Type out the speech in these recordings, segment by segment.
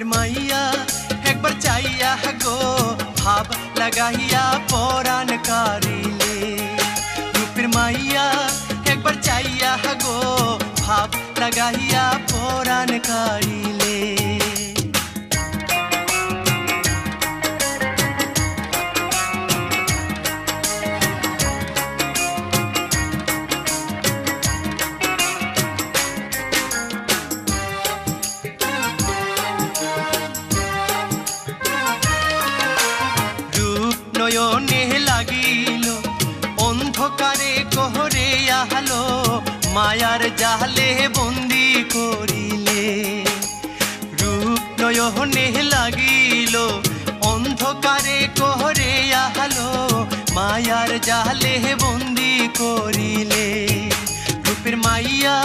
रूपेर माइया एक बार चाइया गो भाव लगाइया परान कारिले रूपेर माइया एक बार चाइया गो भाव लगाइया परान कारिले নয়নে লাগিল অন্ধকারে কোহরে আলো মায়ার জালে বন্দি করিলে রূপ নয়নে লাগিল অন্ধকারে কোহরে আলো মায়ার জালে বন্দি করিলে রূপের মাইয়া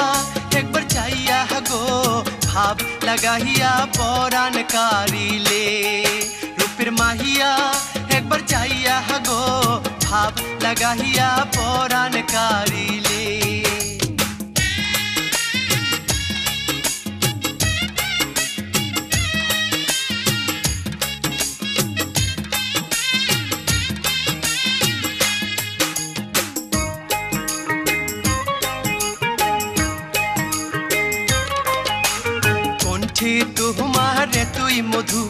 একবার চাইয়া গো ভাব লাগাইয়া পরাণ কারিলে रूपेर माहिया एक बार चाइया गो भाव लगाइया परान कारिले कण्ठे तुम्हारे तुई मधु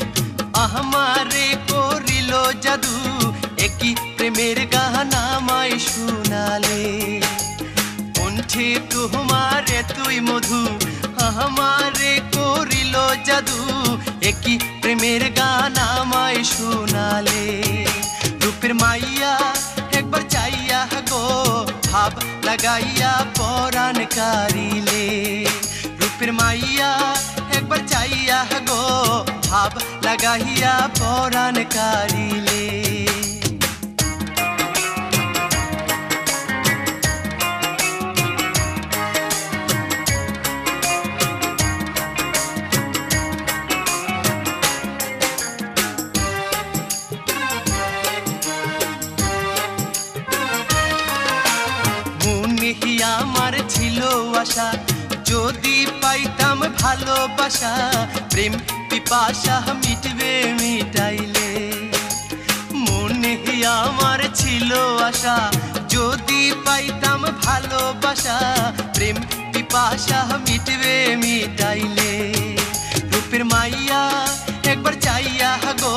हमारे कोरिलो जादू एकी प्रेमेर गाना माय शुनाले कण्ठे तुम्हारे तुई मधु हमारे कोरिलो जादू एकी प्रेमेर गाना माय शुनाले रूपेर माइया एक बार चाइया गो भाव लगाइया परान कारिले रूपेर माइया एक बार चाइया गो भाव लगाइया परान कारिले মনে আমার ছিল আশা যদি পাইতাম ভালোবাসা প্রেম पिपाशा मिटबे मिटाइले मने आमार छिलो आशा जोदी पाइताम भालोबाशा प्रेम पिपाशा मिटबे मिटाइले रूपेर माइया एक बार चाइया गो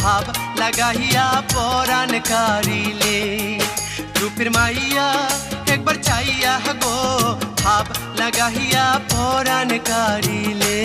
भाव लगाइया परान कारिले रूपेर माइया एक बार चाइया गो भाव लगाइया परान कारिले।